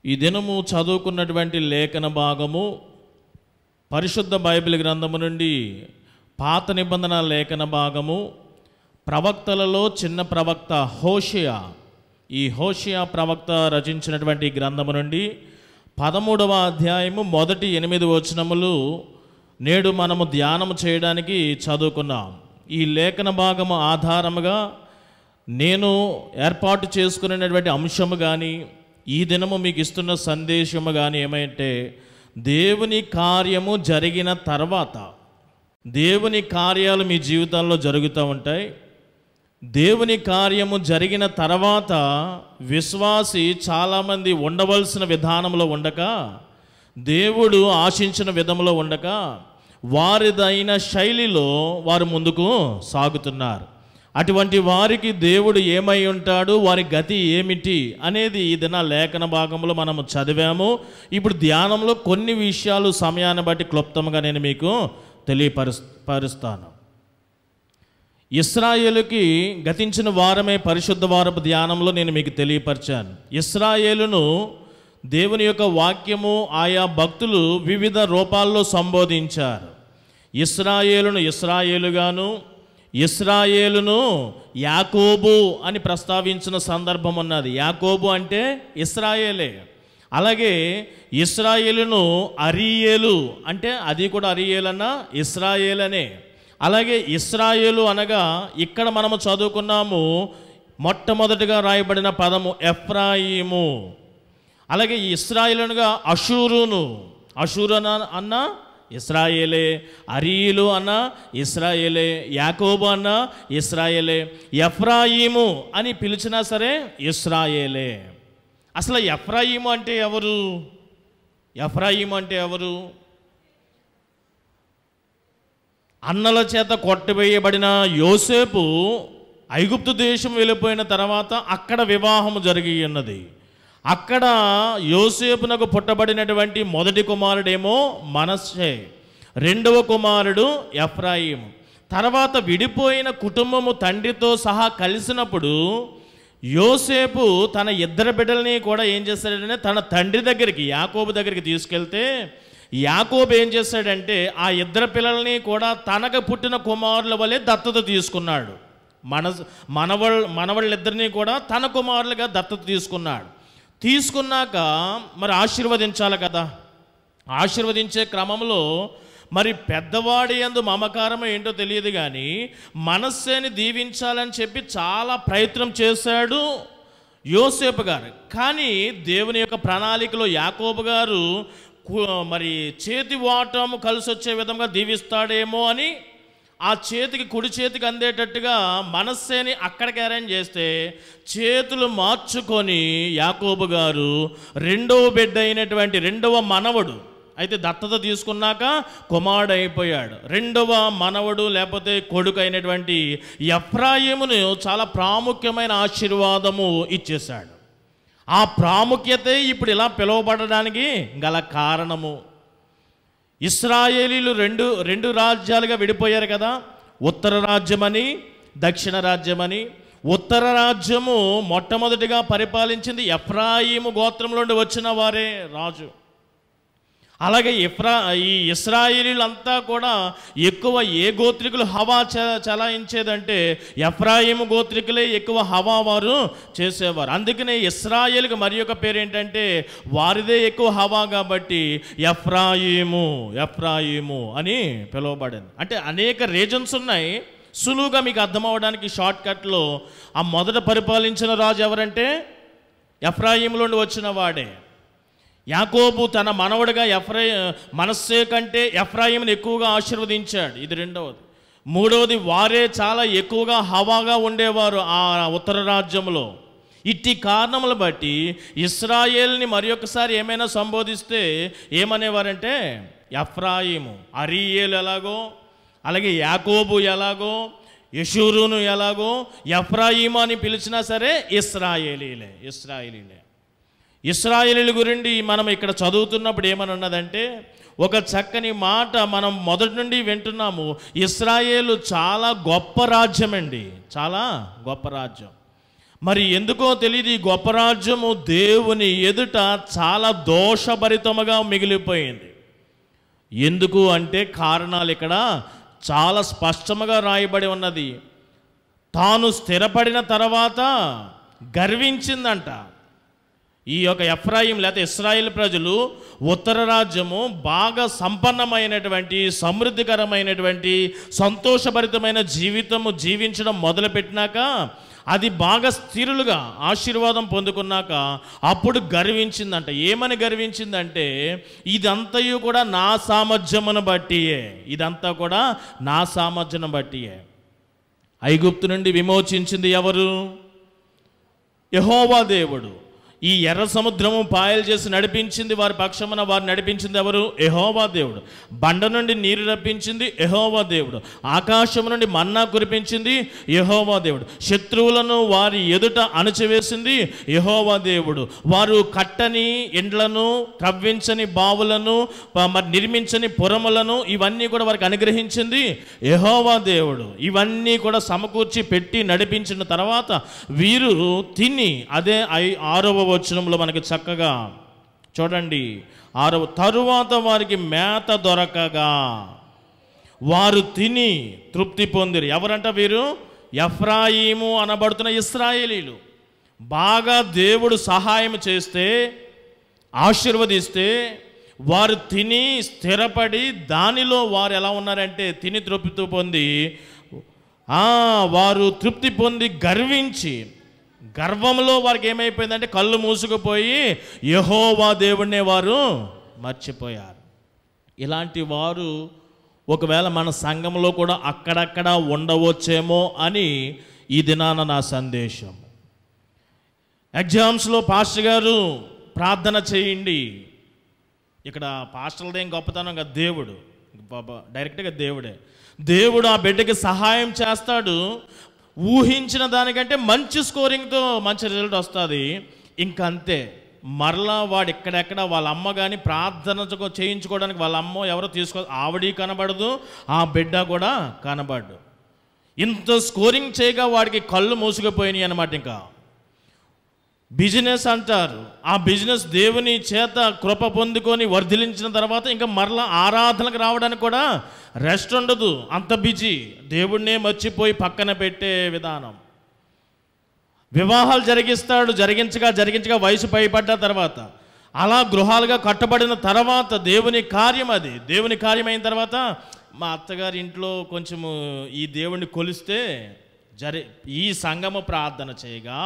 ఈ దినము చదువుకున్నటువంటి లేఖన భాగము పరిశుద్ధ బైబిల్ గ్రంథము నుండి పాత నిబంధన లేఖన భాగము ప్రవక్తలలో చిన్న ప్రవక్త హోషేయ. ఈ హోషేయ ప్రవక్త రచించినటువంటి గ్రంథము నుండి 13వ అధ్యాయము మొదటి 8 వచనములు నేడు మనము ధ్యానము చేయడానికి చదువుకున్నాం. ఈ లేఖన భాగము ఆధారముగా నేను ఏర్పాటు చేసుకునేటువంటి అంశము కానీ ఈ దినము మీకు ఇస్తున్న సందేశము కానీ ఏమంటే, దేవుని కార్యము జరిగిన తర్వాత, దేవుని కార్యాలు మీ జీవితాల్లో జరుగుతూ ఉంటాయి. దేవుని కార్యము జరిగిన తర్వాత విశ్వాసి చాలామంది ఉండవలసిన విధానంలో ఉండక, దేవుడు ఆశించిన విధంలో ఉండక, వారిదైన శైలిలో వారు ముందుకు సాగుతున్నారు. అటువంటి వారికి దేవుడు ఏమై ఉంటాడు, వారి గతి ఏమిటి అనేది ఈ దిన లేఖన భాగంలో మనము చదివాము. ఇప్పుడు ధ్యానంలో కొన్ని విషయాలు సమయాన్ని బట్టి క్లుప్తంగా నేను మీకు తెలియపరుస్తాను. ఇశ్రాయేలుకి గతించిన వారమే పరిశుద్ధ వారపు ధ్యానంలో నేను మీకు తెలియపరిచాను. ఇశ్రాయేలును దేవుని యొక్క వాక్యము ఆయా భక్తులు వివిధ రూపాల్లో సంబోధించారు. ఇశ్రాయేలును ఇశ్రాయేలుగాను, ఇశ్రాయేలును యాకోబు అని ప్రస్తావించిన సందర్భం ఉన్నది. యాకోబు అంటే ఇశ్రాయేలే. అలాగే ఇశ్రాయేలును అరీయేలు అంటే అది కూడా అరీయేలన్నా ఇశ్రాయేలనే. అలాగే ఇశ్రాయేలు అనగా ఇక్కడ మనము చదువుకున్నాము మొట్టమొదటిగా రాయబడిన పదము ఎఫ్రాయిము. అలాగే ఇశ్రాయేలునుగా అషూరును, అషూరు అన్న ఇశ్రాయేలే, అరీయులు అన్న ఇశ్రాయేలే, యాకోబు అన్న ఇశ్రాయేలే, ఎఫ్రాయిము అని పిలిచినా సరే ఇశ్రాయేలే. అసలు ఎఫ్రాయిము అంటే ఎవరు? ఎఫ్రాయిము అంటే ఎవరు? అన్నల చేత కొట్టివేయబడిన యోసేపు ఐగుప్తు దేశం వెళ్ళిపోయిన తర్వాత అక్కడ వివాహము జరిగి ఉన్నది. అక్కడ యోసేపునకు పుట్టబడినటువంటి మొదటి కుమారుడేమో మనష్షే, రెండవ కుమారుడు ఎఫ్రాయిము. తర్వాత విడిపోయిన కుటుంబము తండ్రితో సహా కలిసినప్పుడు యోసేపు తన ఇద్దరు బిడ్డలని కూడా ఏం చేశాడంటే తన తండ్రి దగ్గరికి, యాకోబు దగ్గరికి తీసుకెళ్తే యాకోబు ఏం చేశాడంటే ఆ ఇద్దరు పిల్లల్ని కూడా తనకు పుట్టిన కుమారుల వలె దత్తత తీసుకున్నాడు. మనవాళ్ళిద్దరినీ కూడా తన కుమారులుగా దత్తత తీసుకున్నాడు. తీసుకున్నాక మరి ఆశీర్వదించాలి కదా. ఆశీర్వదించే క్రమంలో మరి పెద్దవాడి యందు మమకారం ఏంటో తెలియదు కానీ మనస్సేని దీవించాలని చెప్పి చాలా ప్రయత్నం చేశాడు యోసేపు గారు. కానీ దేవుని యొక్క ప్రణాళికలో యాకోబు గారు మరి చేతి వాటము కలిసి వచ్చే విధంగా దీవిస్తాడేమో అని ఆ చేతికి, కుడి చేతికి అందేటట్టుగా మనస్సేని అక్కడికి అరేంజ్ చేస్తే చేతులు మార్చుకొని యాకోబు గారు రెండవ బిడ్డ అయినటువంటి రెండవ మనవడు అయితే దత్తత తీసుకున్నాక కుమారుడు అయిపోయాడు. రెండవ మనవడు లేకపోతే కొడుకు అయినటువంటి ఎఫ్రాయిమును చాలా ప్రాముఖ్యమైన ఆశీర్వాదము ఇచ్చేశాడు. ఆ ప్రాముఖ్యతే ఇప్పుడు ఇలా పిలువబడడానికి గల కారణము, ఇశ్రాయేలీలు రెండు రాజ్యాలుగా విడిపోయారు కదా, ఉత్తర రాజ్యమని దక్షిణ రాజ్యమని. ఉత్తర రాజ్యము మొట్టమొదటిగా పరిపాలించింది ఎఫ్రాయిము గోత్రంలో నుండి వచ్చిన వారే రాజు. అలాగే ఈ ఇశ్రాయేలీలంతా కూడా ఎక్కువ ఏ గోత్రికులు హవా చలాయించేదంటే ఎఫ్రాయిము గోత్రికులే ఎక్కువ హవా వారు చేసేవారు. అందుకనే ఇశ్రాయేలుకి మరి యొక్క పేరు ఏంటంటే వారిదే ఎక్కువ హవా కాబట్టి ఎఫ్రాయిము అని పిలువబడింది. అంటే అనేక రీజన్స్ ఉన్నాయి. సులువుగా మీకు అర్థం అవ్వడానికి షార్ట్ కట్లో ఆ మొదట పరిపాలించిన రాజు ఎవరంటే ఎఫ్రాయిములో నుండి వచ్చిన వాడే. యాకోబు తన మనవడిగా మనస్సే కంటే ఎఫ్రాయిమును ఎక్కువగా ఆశీర్వదించాడు. ఇది రెండవది. మూడవది, వారే చాలా ఎక్కువగా హవాగా ఉండేవారు ఆ ఉత్తర రాజ్యంలో. ఇట్టి కారణములు బట్టి ఇశ్రాయేల్ని మరి ఒకసారి ఏమైనా సంబోధిస్తే ఏమనేవారంటే ఎఫ్రాయిము. అరీయేలు ఎలాగో, అలాగే యాకోబు ఎలాగో, యెషూరును ఎలాగో, ఎఫ్రాయిము అని పిలిచినా సరే ఇశ్రాయేలీలే. ఇశ్రాయేలీల గురించి మనం ఇక్కడ చదువుతున్నప్పుడు ఏమని ఉన్నదంటే ఒక చక్కని మాట మనం మొదటి నుండి వింటున్నాము. ఇశ్రాయేలు చాలా గొప్ప రాజ్యం అండి, చాలా గొప్ప రాజ్యం. మరి ఎందుకో తెలియదు, ఈ గొప్ప రాజ్యము దేవుని ఎదుట చాలా దోషభరితముగా మిగిలిపోయింది. ఎందుకు అంటే కారణాలు ఇక్కడ చాలా స్పష్టంగా రాయబడి ఉన్నది. తాను స్థిరపడిన తర్వాత గర్వించిందంట. ఈ యొక్క ఎఫ్రాయిం లేకపోతే ఇశ్రాయేల్ ప్రజలు ఉత్తర రాజ్యము బాగా సంపన్నమైనటువంటి సమృద్ధికరమైనటువంటి సంతోషభరితమైన జీవితము జీవించడం మొదలుపెట్టినాక, అది బాగా స్థిరులుగా ఆశీర్వాదం పొందుకున్నాక అప్పుడు గర్వించిందంట. ఏమని గర్వించిందంటే, ఇదంతయు కూడా నా సామర్థ్యమును బట్టియే, ఇదంతా కూడా నా సామర్థ్యం బట్టియే. ఐగుప్తు నుండి విమోచించింది ఎవరు? యెహోవా దేవుడు. ఈ ఎర్ర సముద్రము పాయలు చేసి నడిపించింది, వారి పక్షమున వారు నడిపించింది ఎవరు? యెహోవా దేవుడు. బండ నుండి నీరు రప్పించింది యెహోవా దేవుడు. ఆకాశం నుండి మన్నా కురిపించింది యెహోవా దేవుడు. శత్రువులను వారి ఎదుట అణచివేసింది యెహోవా దేవుడు. వారు కట్టని ఎండ్లను, త్రవ్వించని బావులను, మరి నిర్మించని పురములను ఇవన్నీ కూడా వారికి అనుగ్రహించింది యెహోవా దేవుడు. ఇవన్నీ కూడా సమకూర్చి పెట్టి నడిపించిన తర్వాత వీరు తిని, అదే 6వ వచనంలో మనకి చక్కగా చూడండి, 6వ తరువాత వారికి మేత దొరకగా వారు తిని తృప్తి పొందిరు. ఎవరంట వీరు? ఎఫ్రాయిము అనబడుతున్న ఇశ్రాయేలీలు. బాగా దేవుడు సహాయం చేస్తే, ఆశీర్వదిస్తే వారు తిని స్థిరపడి దానిలో వారు ఎలా ఉన్నారంటే తిని తృప్తి పొంది, వారు తృప్తి పొంది గర్వించి, గర్వంలో వారికి ఏమైపోయిందంటే కళ్ళు మూసుకుపోయి యెహోవా దేవుడినే వారు మర్చిపోయారు. ఇలాంటి వారు ఒకవేళ మన సంఘంలో కూడా అక్కడక్కడ ఉండవచ్చేమో అని ఈ దినాన నా సందేశం. ఎగ్జామ్స్లో పాస్టర్ గారు ప్రార్థన చేయండి. ఇక్కడ పాస్టర్లదేం గొప్పతనం కదా, దేవుడు డైరెక్ట్గా దేవుడే. దేవుడు ఆ బిడ్డకి సహాయం చేస్తాడు. ఊహించిన దానికంటే మంచి స్కోరింగ్తో మంచి రిజల్ట్ వస్తుంది. ఇంకంతే, మరలా వాడు ఎక్కడెక్కడ వాళ్ళ అమ్మ కానీ ప్రార్థన చేయించుకోవడానికి వాళ్ళ అమ్మ ఎవరో ఆవిడ కనబడదు, ఆ బిడ్డ కూడా కనబడదు. ఇంత స్కోరింగ్ చేయగా వాడికి కళ్ళు మూసుకుపోయినాయి అన్నమాట. ఇంకా బిజినెస్ అంటారు, ఆ బిజినెస్ దేవుని చేత కృప పొందుకొని వర్ధిలించిన తర్వాత ఇంకా మరలా ఆరాధనకు రావడానికి కూడా రెస్ట్ ఉండదు, అంత బిజీ. దేవుడినే మర్చిపోయి పక్కన పెట్టే విధానం. వివాహాలు జరిగించగా వయసు పైపడ్డ తర్వాత, అలా గృహాలుగా కట్టబడిన తర్వాత దేవుని కార్యం, అది దేవుని కార్యం అయిన తర్వాత మా అత్తగారి ఇంట్లో కొంచెము ఈ దేవుణ్ణి కొలిస్తే ఈ సంఘము ప్రార్థన చేయగా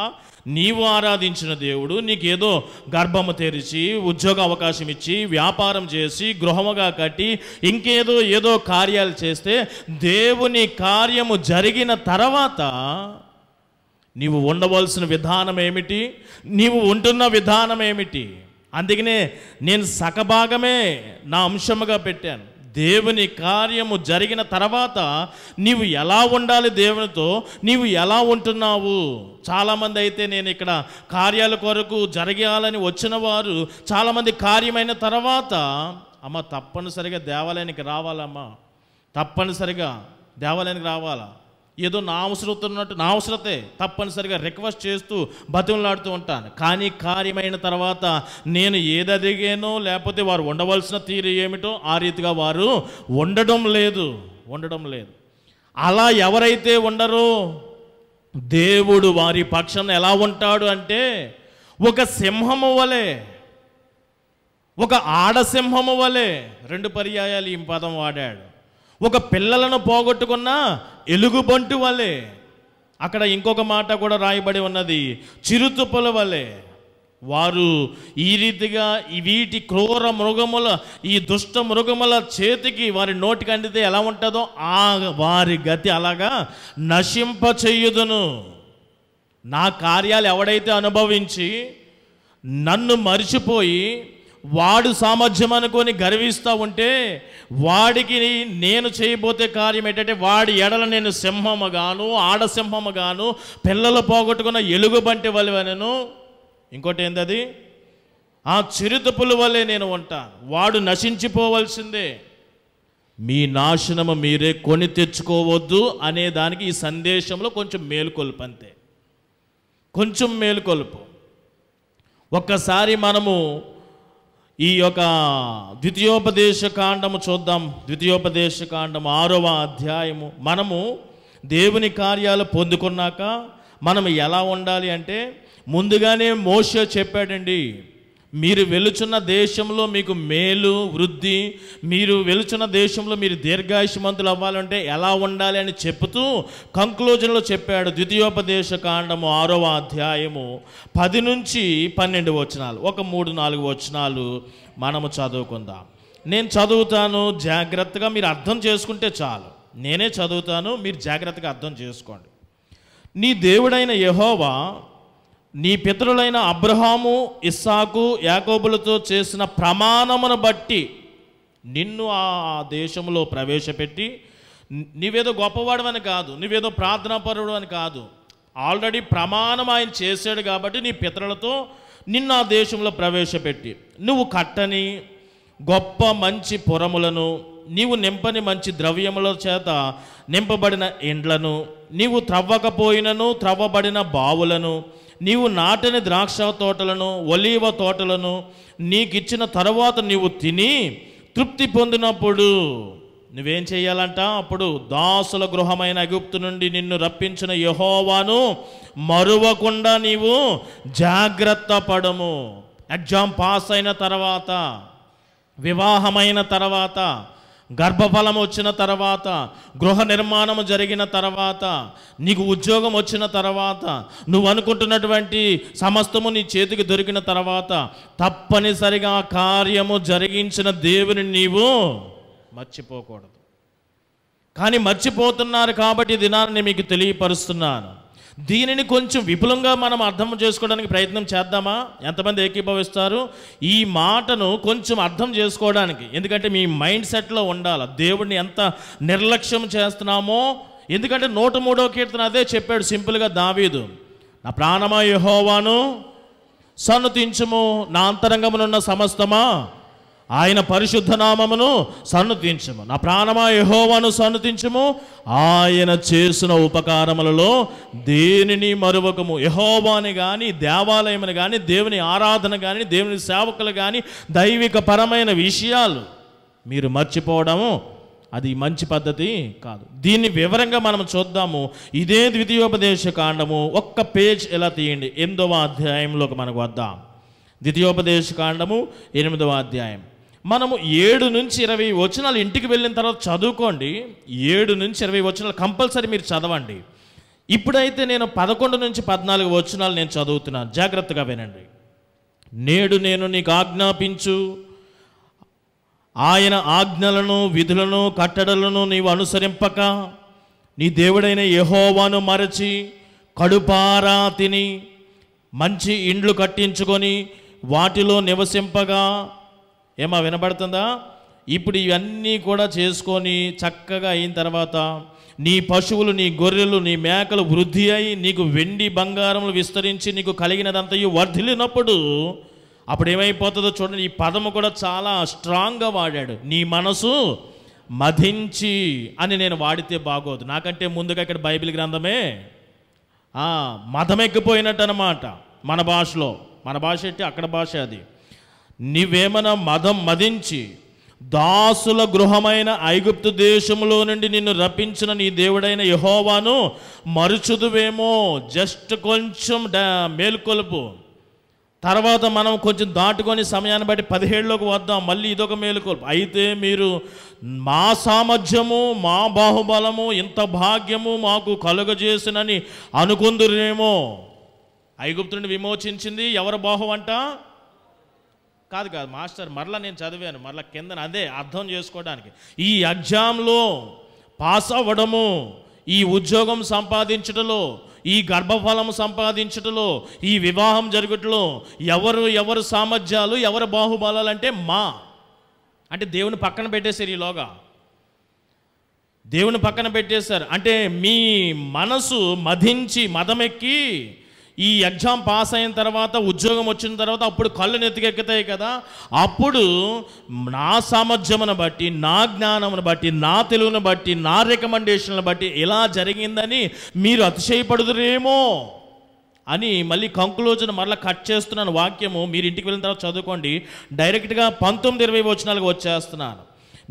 నీవు ఆరాధించిన దేవుడు నీకేదో గర్భము తెరిచి, ఉద్యోగ అవకాశం ఇచ్చి, వ్యాపారం చేసి, గృహముగా కట్టి, ఏదో కార్యాలు చేస్తే దేవుని కార్యము జరిగిన తర్వాత నీవు ఉండవలసిన విధానం ఏమిటి, నీవు ఉంటున్న విధానం ఏమిటి? అందుకనే నేను సగభాగమే నా అంశముగా పెట్టాను. దేవుని కార్యము జరిగిన తర్వాత నీవు ఎలా ఉండాలి, దేవునితో నీవు ఎలా ఉంటున్నావు. చాలామంది అయితే నేను ఇక్కడ కార్యాల కొరకు జరగాలని వచ్చిన వారు చాలామంది కార్యమైన తర్వాత, అమ్మ తప్పనిసరిగా దేవాలయానికి రావాలమ్మా, తప్పనిసరిగా దేవాలయానికి రావాలా, ఏదో నా అవసరం ఉన్నట్టు నా అవసరతే తప్పనిసరిగా రిక్వెస్ట్ చేస్తూ బతిమలాడుతూ ఉంటాను. కానీ కార్యమైన తర్వాత నేను ఏది అడిగానో లేకపోతే వారు ఉండవలసిన తీరు ఏమిటో ఆ రీతిగా వారు ఉండడం లేదు. అలా ఎవరైతే ఉండరో దేవుడు వారి పక్షాన ఎలా ఉంటాడు అంటే ఒక సింహము వలె, ఒక ఆడసింహము వలె. 2 పర్యాయాలు ఈ పదం వాడాడు. ఒక పిల్లలను పోగొట్టుకున్న ఎలుగుబంటు వలె. అక్కడ ఇంకొక మాట కూడా రాయబడి ఉన్నది, చిరుతుపుల వలె. వారు ఈ రీతిగా వీటి క్రూర మృగముల, ఈ దుష్ట మృగముల చేతికి వారి నోటికి అందితే ఎలా ఉంటుందో వారి గతి అలాగా నశింప చెయ్యుదును. నా కార్యాలు ఎవడైతే అనుభవించి నన్ను మరిచిపోయి వాడు సామర్థ్యం అనుకొని గర్విస్తూ ఉంటే వాడికి నేను చేయబోతే కార్యం ఏంటంటే వాడి ఎడల నేను సింహముగాను, ఆడసింహముగాను, పిల్లలు పోగొట్టుకున్న ఎలుగుబంటి వలెను, ఇంకోటి ఏంటది, ఆ చిరుతపుల వలె నేను ఉంటాను. వాడు నశించిపోవలసిందే. మీ నాశనము మీరే కొని తెచ్చుకోవద్దు అనే దానికి ఈ సందేశంలో కొంచెం మేలుకొల్పంతే. కొంచెం మేలుకొలుపు. ఒక్కసారి మనము ఈ యొక్క ద్వితీయోపదేశ కాండము చూద్దాం. ద్వితీయోపదేశ కాండము 6వ అధ్యాయము. మనము దేవుని కార్యాలు పొందుకున్నాక మనం ఎలా ఉండాలి అంటే, ముందుగానే మోషే చెప్పాడండి, మీరు వెలుచున్న దేశంలో మీకు మేలు వృద్ధి, మీరు వెలుచున్న దేశంలో మీరు దీర్ఘాయుష్మంతులు అవ్వాలంటే ఎలా ఉండాలి అని చెప్తూ కంక్లూజన్లో చెప్పాడు. ద్వితీయోపదేశ కాండము 6వ అధ్యాయము 10 నుంచి 12 వచనాలు, ఒక 3-4 వచనాలు మనము చదువుకుందాం. నేను చదువుతాను, జాగ్రత్తగా మీరు అర్థం చేసుకుంటే చాలు. నేనే చదువుతాను, మీరు జాగ్రత్తగా అర్థం చేసుకోండి. నీ దేవుడైన యెహోవా నీ పితరులైన అబ్రహాము, ఇస్సాకు, యాకోబులతో చేసిన ప్రమాణమును బట్టి నిన్ను ఆ దేశంలో ప్రవేశపెట్టి, నీవేదో గొప్పవాడవని కాదు, నువ్వేదో ప్రార్థనాపరుడు అని కాదు, ఆల్రెడీ ప్రమాణం ఆయన చేశాడు కాబట్టి నీ పితరులతో నిన్ను ఆ దేశంలో ప్రవేశపెట్టి, నువ్వు కట్టని గొప్ప మంచి పురములను, నీవు నింపని మంచి ద్రవ్యముల చేత నింపబడిన ఇండ్లను, నీవు త్రవ్వకపోయినను త్రవ్వబడిన బావులను, నీవు నాటని ద్రాక్ష తోటలను, ఒలీవ తోటలను నీకిచ్చిన తరువాత నీవు తిని తృప్తి పొందినప్పుడు నువ్వేం చేయాలంట? అప్పుడు దాసుల గృహమైన ఐగుప్తు నుండి నిన్ను రప్పించిన యెహోవాను మరువకుండా నీవు జాగ్రత్త పడము. ఎగ్జామ్ పాస్ అయిన తర్వాత, వివాహమైన తర్వాత, గర్భఫలం వచ్చిన తర్వాత, గృహ నిర్మాణం జరిగిన తర్వాత, నీకు ఉద్యోగం వచ్చిన తర్వాత, నువ్వు అనుకుంటున్నటువంటి సమస్తము నీ చేతికి దొరికిన తర్వాత తప్పనిసరిగా కార్యము జరిగించిన దేవుని నీవు మర్చిపోకూడదు. కానీ మర్చిపోతున్నారు కాబట్టి ఈ దినాన్ని మీకు తెలియపరుస్తున్నాను. దీనిని కొంచెం విపులంగా మనం అర్థం చేసుకోవడానికి ప్రయత్నం చేద్దామా? ఎంతమంది ఏకీభవిస్తారు ఈ మాటను కొంచెం అర్థం చేసుకోవడానికి? ఎందుకంటే మీ మైండ్ సెట్లో ఉండాలి. దేవుడిని ఎంత నిర్లక్ష్యం చేస్తున్నామో, ఎందుకంటే 103వ కీర్తన అదే చెప్పాడు సింపుల్గా దావీదు, నా ప్రాణమా యెహోవాను సన్నుతించుము, నా అంతరంగమునున్న సమస్తమా ఆయన పరిశుద్ధ నామమును సన్నుతించుము. నా ప్రాణమా యెహోవాను సన్నుతించుము, ఆయన చేసిన ఉపకారములలో దేనిని మరువకము. యెహోవాని కానీ, దేవాలయమును కానీ, దేవుని ఆరాధన కానీ, దేవుని సేవకులు కానీ, దైవిక పరమైన విషయాలు మీరు మర్చిపోవడము అది మంచి పద్ధతి కాదు. దీన్ని వివరంగా మనం చూద్దాము. ఇదే ద్వితీయోపదేశ కాండము ఒక్క పేజ్ ఎలా తీయండి, 8వ అధ్యాయంలోకి మనకు వద్దాం. ద్వితీయోపదేశ కాండము 8వ అధ్యాయం. మనము 7 నుంచి 20 వచనాలు ఇంటికి వెళ్ళిన తర్వాత చదువుకోండి. 7 నుంచి 20 వచనాలు కంపల్సరీ మీరు చదవండి. ఇప్పుడైతే నేను 11 నుంచి 14 వచనాలు నేను చదువుతున్నాను, జాగ్రత్తగా వినండి. నేడు నేను నీకు ఆజ్ఞాపించు ఆయన ఆజ్ఞలను, విధులను, కట్టడలను నీవు అనుసరింపక నీ దేవుడైన యెహోవాను మరచి కడుపారా తిని మంచి ఇండ్లు కట్టించుకొని వాటిలో నివసింపగా, ఏమా వినబడుతుందా? ఇప్పుడు ఇవన్నీ కూడా చేసుకొని చక్కగా అయిన తర్వాత నీ పశువులు, నీ గొర్రెలు, నీ మేకలు వృద్ధి అయి నీకు వెండి బంగారములు విస్తరించి నీకు కలిగినదంతయు వర్ధిల్లినప్పుడు అప్పుడు ఏమైపోతుందో చూడండి. ఈ పదము కూడా చాలా స్ట్రాంగ్గా వాడాడు. నీ మనసు మధించి అని నేను వాడితే బాగోదు, నాకంటే ముందుగా ఇక్కడ బైబిల్ గ్రంథమే మదమెక్కిపోయినట్టు అనమాట. మన భాషలో, మన భాష ఏంటి, అక్కడ భాష అది. నీవేమన్నా మదించి దాసుల గృహమైన ఐగుప్తు దేశంలో నుండి నిన్ను రప్పించిన నీ దేవుడైన యెహోవాను మరుచుదువేమో. జస్ట్ కొంచెం మేలుకొలుపు. తర్వాత మనం కొంచెం దాటుకొని సమయాన్ని బట్టి 17లోకి వద్దాం. మళ్ళీ ఇదొక మేలుకొలుపు. అయితే మీరు మా సామర్థ్యము, మా బాహుబలము, ఇంత భాగ్యము మాకు కలుగజేసినని అనుకుందురేమో. ఐగుప్తుని విమోచించింది ఎవరు బాహు అంట? కాదు మాస్టర్, మరలా నేను చదివాను, మరలా కింద అదే అర్థం చేసుకోవడానికి. ఈ ఎగ్జామ్లో పాస్ అవ్వడము, ఈ ఉద్యోగం సంపాదించటంలో, ఈ గర్భఫలం సంపాదించటంలో, ఈ వివాహం జరుగుటలో ఎవరు సామర్థ్యాలు, ఎవరు బాహుబలాలు అంటే అంటే దేవుని పక్కన పెట్టేశారు. ఈలోగా దేవుని పక్కన పెట్టేశారు. అంటే మీ మనసు మదమెక్కి ఈ ఎగ్జామ్ పాస్ అయిన తర్వాత, ఉద్యోగం వచ్చిన తర్వాత అప్పుడు కళ్ళు నెత్తికెక్కుతాయి కదా, అప్పుడు నా సామర్థ్యమును బట్టి, నా జ్ఞానమును బట్టి, నా తెలుగును బట్టి, నా రికమెండేషన్లను బట్టి ఇలా జరిగిందని మీరు అతిశయపడుదురేమో అని మళ్ళీ కంక్లూజన్ మరలా కట్ చేస్తున్నాను వాక్యము. మీరు ఇంటికి వెళ్ళిన తర్వాత చదువుకోండి. డైరెక్ట్గా 19-20 వచనాలకు వచ్చేస్తున్నాను.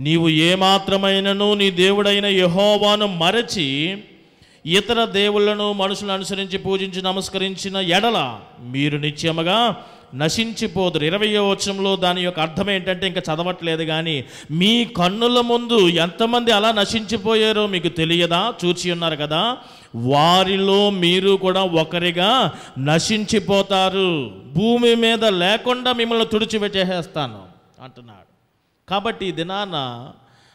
నీవు ఏమాత్రమైనను నీ దేవుడైన యెహోవాను మరచి ఇతర దేవుళ్లను మనుషులను అనుసరించి పూజించి నమస్కరించిన ఎడల మీరు నిత్యముగా నశించిపోదురు. 20వ వచనంలో దాని యొక్క అర్థం ఏంటంటే, ఇంకా చదవట్లేదు కానీ, మీ కన్నుల ముందు ఎంతమంది అలా నశించిపోయారో మీకు తెలియదా? చూచి ఉన్నారు కదా, వారిలో మీరు కూడా ఒకరిగా నశించిపోతారు. భూమి మీద లేకుండా మిమ్మల్ని తుడిచిపెట్టేస్తాను అంటున్నాడు. కాబట్టి ఈ దినాన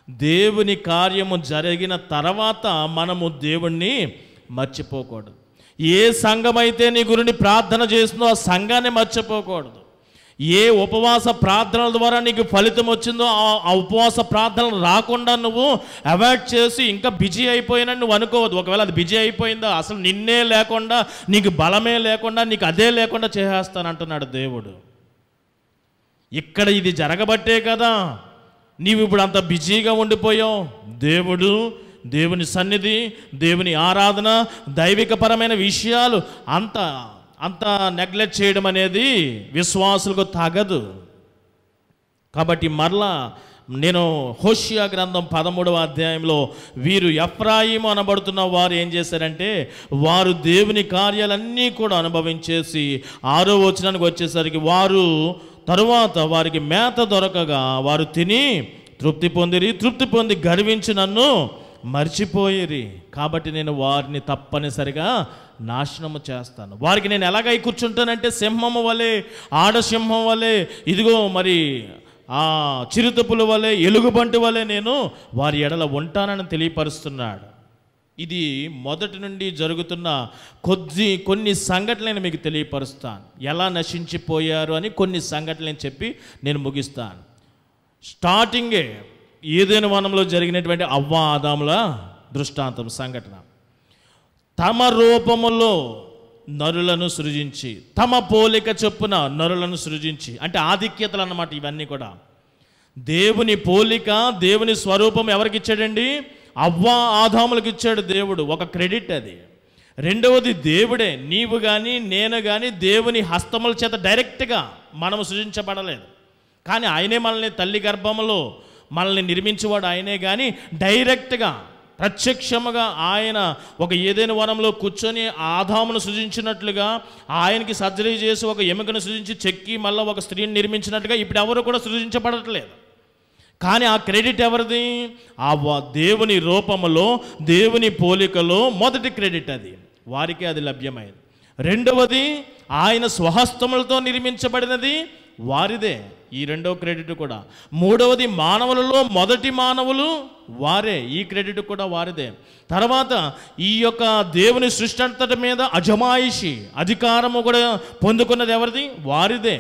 దేవుని కార్యము జరిగిన తర్వాత మనము దేవుణ్ణి మర్చిపోకూడదు. ఏ సంఘమైతే నీ గురించి ప్రార్థన చేస్తుందో ఆ సంఘాన్ని మర్చిపోకూడదు. ఏ ఉపవాస ప్రార్థనల ద్వారా నీకు ఫలితం వచ్చిందో ఆ ఉపవాస ప్రార్థనలు రాకుండా నువ్వు అవాయిడ్ చేసి ఇంకా బిజీ అయిపోయినని నువ్వు అనుకోవద్దు. ఒకవేళ అది బిజీ అయిపోయిందో అసలు నిన్నే లేకుండా, నీకు బలమే లేకుండా, నీకు అదే లేకుండా చేసేస్తానంటున్నాడు దేవుడు. ఇక్కడ ఇది జరగబట్టే కదా నీవు ఇప్పుడు అంత బిజీగా ఉండిపోయావు. దేవుని సన్నిధి, దేవుని ఆరాధన, దైవికపరమైన విషయాలు అంత నెగ్లెక్ట్ చేయడం అనేది విశ్వాసులకు తగదు. కాబట్టి మరలా నేను హోషియా గ్రంథం 13వ అధ్యాయంలో వీరు ఎఫ్రాయిము అనబడుతున్న వారు ఏం చేశారంటే, వారు దేవుని కార్యాలన్నీ కూడా అనుభవించేసి 6వ వచనానికి వచ్చేసరికి వారు తరువాత వారికి మేత దొరకగా వారు తిని తృప్తి పొంది గర్వించి నన్ను మర్చిపోయిరి. కాబట్టి నేను వారిని తప్పనిసరిగా నాశనము చేస్తాను. వారికి నేను ఎలాగై కూర్చుంటానంటే, సింహము వలె, ఆడసింహం వలె, ఇదిగో మరి ఆ చిరుతపుల వలె, ఎలుగుబంటి వలె నేను వారి ఎడల ఉంటానని తెలియపరుస్తున్నాడు. ఇది మొదటి నుండి జరుగుతున్న కొన్ని సంఘటనలను మీకు తెలియపరుస్తాను. ఎలా నశించిపోయారు అని కొన్ని సంఘటనలను చెప్పి నేను ముగిస్తాను. స్టార్టింగే ఏదైనా వనంలో జరిగినటువంటి అవ్వ ఆదాముల దృష్టాంతం సంఘటన. తమ రూపములో నరులను సృజించి, తమ పోలిక చొప్పున నరులను సృజించి, అంటే ఆధిక్యతలు అన్నమాట ఇవన్నీ కూడా. దేవుని పోలిక, దేవుని స్వరూపం ఎవరికి ఇచ్చాడండి? అవ్వ ఆదాములకు ఇచ్చాడు దేవుడు. ఒక క్రెడిట్ అది. రెండవది, దేవుడే, నీవు కానీ నేను కానీ దేవుని హస్తముల చేత డైరెక్ట్గా మనము సృజించబడలేదు. కానీ ఆయనే మనల్ని తల్లి గర్భములో మనల్ని నిర్మించేవాడు ఆయనే. కానీ డైరెక్ట్గా ప్రత్యక్షముగా ఆయన ఒక ఏదైనా వనంలో కూర్చొని ఆదామును సృజించినట్లుగా, ఆయనకి సర్జరీ చేసి ఒక ఎముకను సృజించి చెక్కి మళ్ళీ ఒక స్త్రీని నిర్మించినట్టుగా ఇప్పుడు ఎవరు కూడా సృజించబడట్లేదు. కానీ ఆ క్రెడిట్ ఎవరిది? ఆ దేవుని రూపములో, దేవుని పోలికలో మొదటి క్రెడిట్ అది వారికి, అది లభ్యమైంది. రెండవది, ఆయన స్వహస్తములతో నిర్మించబడినది వారిదే, ఈ రెండవ క్రెడిట్ కూడా. మూడవది, మానవులలో మొదటి మానవులు వారే, ఈ క్రెడిట్ కూడా వారిదే. తర్వాత ఈ యొక్క దేవుని సృష్టి అంతటి మీద అజమాయిషి, అధికారము కూడా పొందుకున్నది ఎవరిది? వారిదే.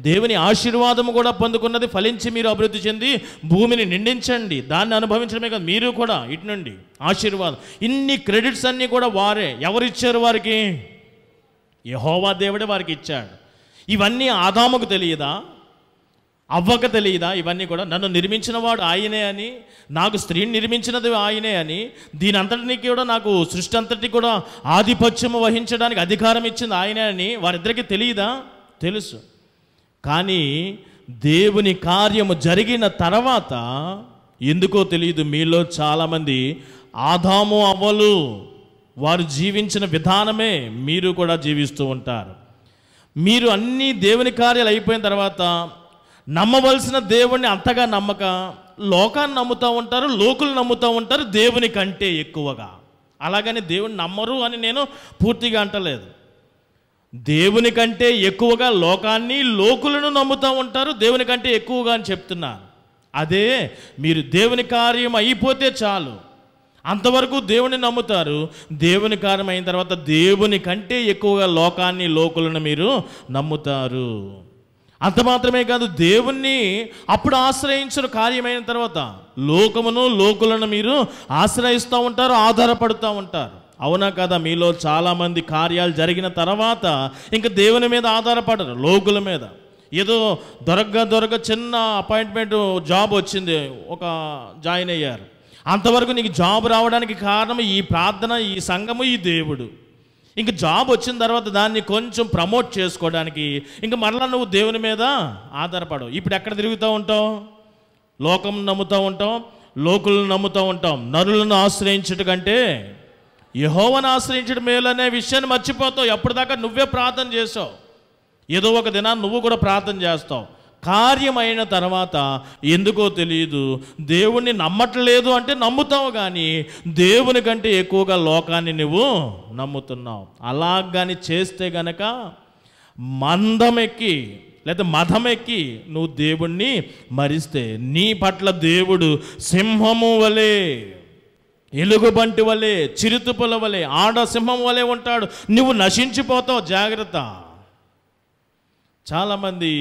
దేవుని ఆశీర్వాదము కూడా పొందుకున్నది, ఫలించి మీరు అభివృద్ధి చెంది భూమిని నిండించండి, దాన్ని అనుభవించడమే కాదు మీరు కూడా ఇటు నుండి ఆశీర్వాదం. ఇన్ని క్రెడిట్స్ అన్నీ కూడా వారే. ఎవరిచ్చారు వారికి? యెహోవా దేవుడే వారికి ఇచ్చాడు. ఇవన్నీ ఆదాముకు తెలియదా? అవ్వకు తెలియదా? ఇవన్నీ కూడా నన్ను నిర్మించిన వాడు ఆయనే అని, నాకు స్త్రీని నిర్మించినది ఆయనే అని, దీని అంతటినీ కూడా నాకు సృష్టి అంతటి కూడా ఆధిపత్యము వహించడానికి అధికారం ఇచ్చింది ఆయనే అని వారిద్దరికీ తెలియదా? తెలుసు. కానీ దేవుని కార్యము జరిగిన తర్వాత ఎందుకో తెలియదు, మీలో చాలామంది ఆదాము అవ్వలు వారు జీవించిన విధానమే మీరు కూడా జీవిస్తూ ఉంటారు. మీరు అన్ని దేవుని కార్యాలు అయిపోయిన తర్వాత నమ్మవలసిన దేవుణ్ణి అంతగా నమ్మక లోకాన్ని నమ్ముతూ ఉంటారు, లోకులు నమ్ముతూ ఉంటారు దేవుని కంటే ఎక్కువగా. అలాగని దేవుని నమ్మరు అని నేను పూర్తిగా అంటలేదు. దేవుని కంటే ఎక్కువగా లోకాన్ని, లోకులను నమ్ముతూ ఉంటారు దేవుని కంటే ఎక్కువగా అని చెప్తున్నాను. అదే, మీరు దేవుని కార్యం అయిపోతే చాలు, అంతవరకు దేవుని నమ్ముతారు. దేవుని కార్యం అయిన తర్వాత దేవుని కంటే ఎక్కువగా లోకాన్ని, లోకులను మీరు నమ్ముతారు. అంత మాత్రమే కాదు, దేవుణ్ణి అప్పుడు ఆశ్రయించిన కార్యమైన తర్వాత లోకమును, లోకులను మీరు ఆశ్రయిస్తూ ఉంటారు, ఆధారపడుతూ ఉంటారు. అవునా కదా? మీలో చాలామంది కార్యాలు జరిగిన తర్వాత ఇంకా దేవుని మీద ఆధారపడరు, లోకుల మీద. ఏదో దొరక చిన్న అపాయింట్మెంట్ జాబ్ వచ్చింది, ఒక జాయిన్ అయ్యారు. అంతవరకు నీకు జాబ్ రావడానికి కారణం ఈ ప్రార్థన, ఈ సంఘము, ఈ దేవుడు. ఇంక జాబ్ వచ్చిన తర్వాత దాన్ని కొంచెం ప్రమోట్ చేసుకోవడానికి ఇంక మరలా నువ్వు దేవుని మీద ఆధారపడవు. ఇప్పుడు ఎక్కడ తిరుగుతూ ఉంటావు? లోకం నమ్ముతూ ఉంటాం, లోకులను నమ్ముతూ ఉంటాం. నరులను ఆశ్రయించట కంటే యెహోవాను ఆశ్రయించడం మేలు అనే విషయాన్ని మర్చిపోతావు. ఎప్పటిదాకా నువ్వే ప్రార్థన చేసావు, ఏదో ఒక దినాన్ని నువ్వు కూడా ప్రార్థన చేస్తావు. కార్యమైన తర్వాత ఎందుకో తెలియదు దేవుణ్ణి నమ్మట్లేదు అంటే నమ్ముతావు, కానీ దేవుని కంటే ఎక్కువగా లోకాన్ని నువ్వు నమ్ముతున్నావు. అలాగని చేస్తే గనక మందమెక్కి లేదా మదమెక్కి నువ్వు దేవుణ్ణి మరిస్తే నీ పట్ల దేవుడు సింహము వలె, ఎలుగుబంటి వలె, చిరుతుపుల వలె, ఆడ సింహం వలె ఉంటాడు. నువ్వు నశించిపోతావు, జాగ్రత్త. చాలామంది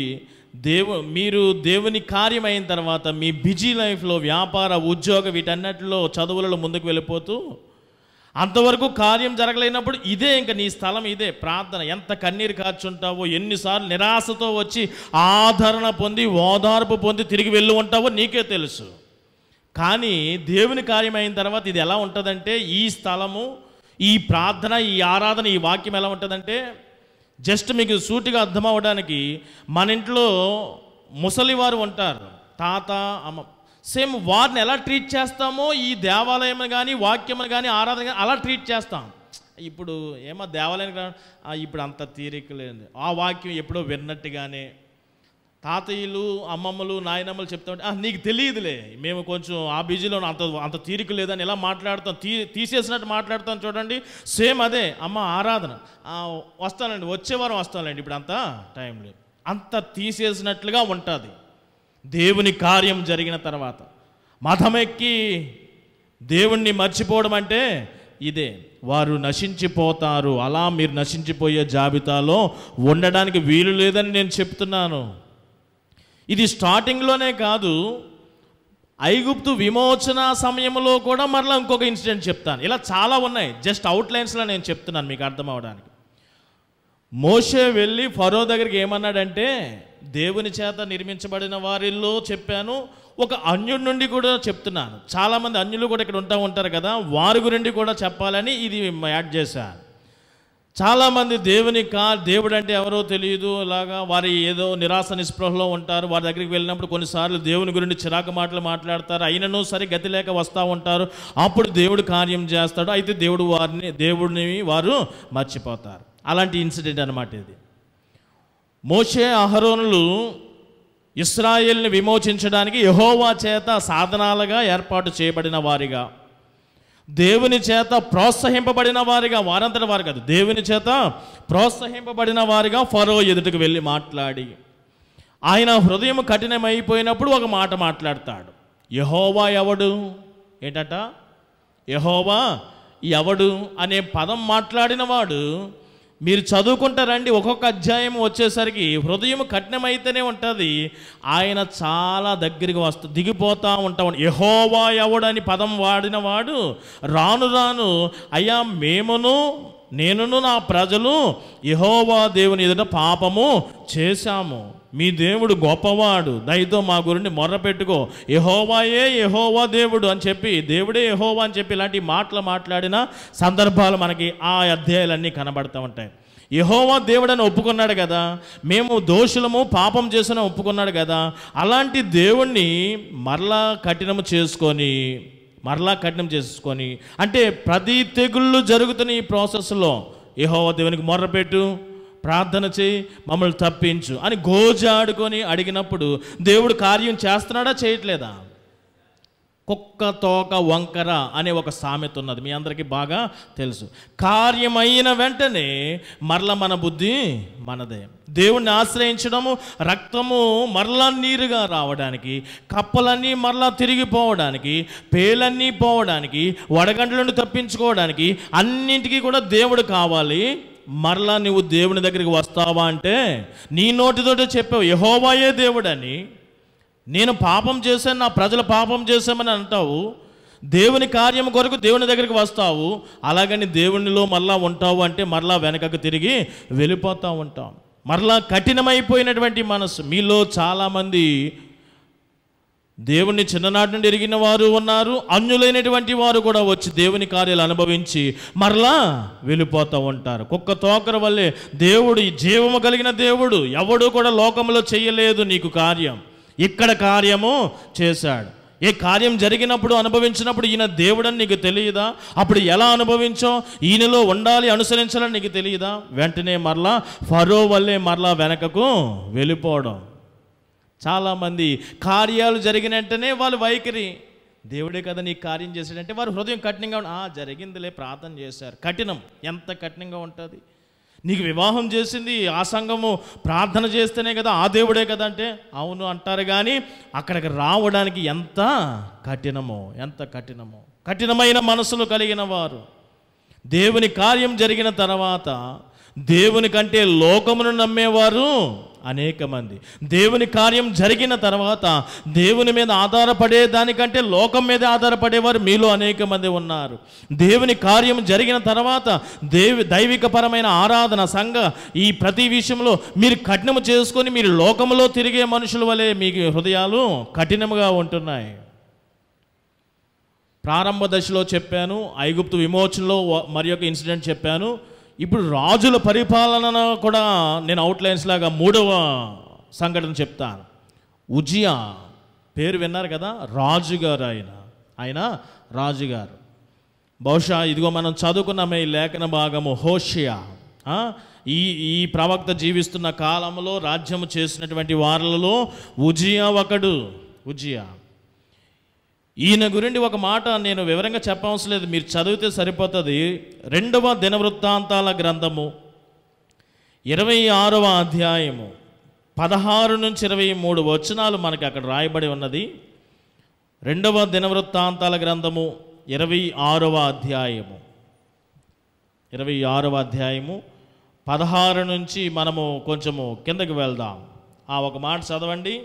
మీరు దేవుని కార్యం అయిన తర్వాత మీ బిజీ లైఫ్లో వ్యాపార ఉద్యోగ వీటన్నిటిలో చదువులలో ముందుకు వెళ్ళిపోతూ అంతవరకు కార్యం జరగలేనప్పుడు ఇదే ఇంకా నీ స్థలం, ఇదే ప్రార్థన. ఎంత కన్నీరు కార్చుంటావో, ఎన్నిసార్లు నిరాశతో వచ్చి ఆదరణ పొంది ఓదార్పు పొంది తిరిగి వెళ్ళి ఉంటావో నీకే తెలుసు. కానీ దేవుని కార్యం అయిన తర్వాత ఇది ఎలా ఉంటుందంటే, ఈ స్థలము, ఈ ప్రార్థన, ఈ ఆరాధన, ఈ వాక్యం ఎలా ఉంటుందంటే, జస్ట్ మీకు సూటిగా అర్థం అవ్వడానికి మన ఇంట్లో ముసలివారు ఉంటారు, తాత అమ్మ. సేమ్ వారిని ఎలా ట్రీట్ చేస్తామో ఈ దేవాలయం కానీ వాక్యం కానీ ఆరాధన కానీ అలా ట్రీట్ చేస్తాం. ఇప్పుడు ఏమో దేవాలయానికి ఇప్పుడు అంత తీరిక లేదు, ఆ వాక్యం ఎప్పుడో విన్నట్టుగానే తాతయ్యలు అమ్మమ్మలు నాయనమ్మలు చెప్తా ఉంటే నీకు తెలియదులే, మేము కొంచెం ఆ బిజీలో అంత తీరిక లేదని ఎలా మాట్లాడతాం, తీసేసినట్టు మాట్లాడతాం చూడండి. సేమ్ అదే అమ్మ ఆరాధన, వస్తానండి వచ్చే వారం వస్తానండి, ఇప్పుడు అంత టైం లేదు, అంత తీసేసినట్లుగా ఉంటుంది. దేవుని కార్యం జరిగిన తర్వాత మతమెక్కి దేవుణ్ణి మర్చిపోవడం అంటే ఇదే. వారు నశించిపోతారు. అలా మీరు నశించిపోయే జాబితాలో ఉండడానికి వీలు లేదని నేను చెప్తున్నాను. ఇది స్టార్టింగ్లోనే కాదు, ఐగుప్తు విమోచన సమయంలో కూడా మరలా ఇంకొక ఇన్సిడెంట్ చెప్తాను. ఇలా చాలా ఉన్నాయి, జస్ట్ అవుట్లైన్స్లో నేను చెప్తున్నాను మీకు అర్థం అవడానికి. మోషే వెళ్ళి ఫరో దగ్గరికి ఏమన్నాడంటే, దేవుని చేత నిర్మించబడిన వారిలో చెప్పాను, ఒక అన్యుడి నుండి కూడా చెప్తున్నాను. చాలామంది అన్యులు కూడా ఇక్కడ ఉంటారు కదా, వారి గురించి కూడా చెప్పాలని ఇది యాడ్ చేశాను. చాలామంది దేవుడు అంటే ఎవరో తెలియదు, అలాగా వారి ఏదో నిరాశ నిస్పృహలో ఉంటారు. వారి దగ్గరికి వెళ్ళినప్పుడు కొన్నిసార్లు దేవుని గురించి చిరాకు మాటలు మాట్లాడతారు, అయినను సరే గతి లేక వస్తూ ఉంటారు. అప్పుడు దేవుడు కార్యం చేస్తాడు, అయితే దేవుడిని వారు మర్చిపోతారు. అలాంటి ఇన్సిడెంట్ అన్నమాట ఇది. మోషే అహరోనులు ఇశ్రాయేల్ని విమోచించడానికి యెహోవా చేత సాధనాలుగా ఏర్పాటు చేయబడిన వారిగా, దేవుని చేత ప్రోత్సహింపబడిన వారిగా, వారంతటి వారు కాదు, దేవుని చేత ప్రోత్సహింపబడిన వారిగా ఫరో ఎదుటికి వెళ్ళి మాట్లాడి, ఆయన హృదయం కఠినమైపోయినప్పుడు ఒక మాట మాట్లాడతాడు. యెహోవా ఎవడు ఏంటట, యెహోవా ఎవడు అనే పదం మాట్లాడిన వాడు, మీరు చదువుకుంటారండి, ఒక్కొక్క అధ్యాయం వచ్చేసరికి హృదయం కఠినమైతేనే ఉంటుంది, ఆయన చాలా దగ్గరికి దిగిపోతూ ఉంటాం. యెహోవా ఎవడని పదం వాడిన వాడు రాను రాను అయ్యా నేనును నా ప్రజలు యెహోవా దేవుని ఎదుట పాపము చేశాము, మీ దేవుడు గొప్పవాడు, దయతో మా గురించి మొర్ర పెట్టుకో, యెహోవాయే యెహోవా దేవుడు అని చెప్పి, దేవుడే యెహోవా అని చెప్పి ఇలాంటి మాటలు మాట్లాడిన సందర్భాలు మనకి ఆ అధ్యాయాలన్నీ కనబడుతూ ఉంటాయి. యెహోవా దేవుడని ఒప్పుకున్నాడు కదా, మేము దోషులము పాపం చేసిన ఒప్పుకున్నాడు కదా, అలాంటి దేవుణ్ణి మరలా కఠినం చేసుకొని అంటే ప్రతి తెగుళ్ళు జరుగుతున్న ఈ ప్రాసెస్లో యెహోవా దేవునికి మొర్రపెట్టు, ప్రార్థన చేయి, మమ్మల్ని తప్పించు అని గోజాడుకొని అడిగినప్పుడు దేవుడు కార్యం చేస్తున్నాడా చేయట్లేదా? కుక్క తోక వంకర అనే ఒక సామెత ఉన్నది, మీ అందరికీ బాగా తెలుసు. కార్యమైన వెంటనే మరలా మన బుద్ధి మనదే. దేవుణ్ణి ఆశ్రయించడము, రక్తము మరలా నీరుగా రావడానికి, కప్పలన్నీ మరలా తిరిగిపోవడానికి, పేలన్నీ పోవడానికి, వడగండ్లను తప్పించుకోవడానికి, అన్నింటికీ కూడా దేవుడు కావాలి. మరలా నువ్వు దేవుని దగ్గరికి వస్తావా అంటే నీ నోటితోటే చెప్పావు యెహోవాయే దేవుడని, నేను పాపం చేశాను, నా ప్రజలు పాపం చేశామని అంటావు, దేవుని కార్యం కొరకు దేవుని దగ్గరికి వస్తావు, అలాగని దేవునిలో మరలా ఉంటావు అంటే మరలా వెనకకు తిరిగి వెళ్ళిపోతూ ఉంటాం. మరలా కఠినమైపోయినటువంటి మనసు. మీలో చాలామంది దేవుణ్ణి చిన్ననాటి నుండి ఎరిగిన వారు ఉన్నారు, అన్యులైనటువంటి వారు కూడా వచ్చి దేవుని కార్యాలు అనుభవించి మరలా వెళ్ళిపోతూ ఉంటారు. కుక్క తోకర వల్లే దేవుడు, ఈ జీవము కలిగిన దేవుడు ఎవడు కూడా లోకంలో చేయలేదు నీకు కార్యం, ఇక్కడ కార్యము చేశాడు. ఏ కార్యం జరిగినప్పుడు అనుభవించినప్పుడు ఈయన దేవుడని నీకు తెలియదా? అప్పుడు ఎలా అనుభవించో, ఈయనలో ఉండాలి అనుసరించాలని నీకు తెలియదా? వెంటనే మరలా ఫరో వల్లే మరలా వెనకకు వెళ్ళిపోవడం. చాలామంది కార్యాలు జరిగిన వెంటనే వాళ్ళు వైఖరి, దేవుడే కదా నీ కార్యం చేశాడంటే వారు హృదయం కఠినంగా జరిగిందిలే, ప్రార్థన చేశారు. కఠినం ఎంత కఠినంగా ఉంటుంది. నీకు వివాహం చేసింది ఆ సంఘము ప్రార్థన చేస్తేనే కదా, ఆ దేవుడే కదా అంటే అవును అంటారు. కానీ అక్కడికి రావడానికి ఎంత కఠినమో, ఎంత కఠినమో. కఠినమైన మనసులు కలిగిన వారు దేవుని కార్యం జరిగిన తర్వాత దేవుని కంటే లోకమును నమ్మేవారు అనేక మంది. దేవుని కార్యం జరిగిన తర్వాత దేవుని మీద ఆధారపడే దానికంటే లోకం మీద ఆధారపడేవారు మీలో అనేక మంది ఉన్నారు. దేవుని కార్యం జరిగిన తర్వాత దైవికపరమైన ఆరాధన, సంఘ ఈ ప్రతి విషయంలో మీరు కఠినము చేసుకొని మీరు లోకంలో తిరిగే మనుషుల వలె మీ హృదయాలు కఠినముగా ఉంటున్నాయి. ప్రారంభ దశలో చెప్పాను, ఐగుప్తు విమోచనలో మరి ఒక ఇన్సిడెంట్ చెప్పాను. ఇప్పుడు రాజుల పరిపాలన కూడా నేను అవుట్లైన్స్ లాగా 3వ సంఘటన చెప్తాను. ఉజియా పేరు విన్నారు కదా, రాజుగారు. ఆయన రాజుగారు. బహుశా ఇదిగో మనం చదువుకున్నామే ఈ లేఖన భాగము, హోషియా. ఈ ప్రవక్త జీవిస్తున్న కాలంలో రాజ్యము చేసినటువంటి వారిలో ఉజియా ఒకడు. ఉజియా ఈయన గురించి ఒక మాట నేను వివరంగా చెప్పవలసిన లేదు, మీరు చదివితే సరిపోతుంది. 2వ దినవృత్తాంతాల గ్రంథము 26వ అధ్యాయము 16 నుంచి 23 వచనాలు మనకి అక్కడ రాయబడి ఉన్నది. 2వ దినవృత్తాంతాల గ్రంథము 26వ అధ్యాయము 16 నుంచి మనము కొంచెము కిందకి వెళ్దాం. ఒక మాట చదవండి.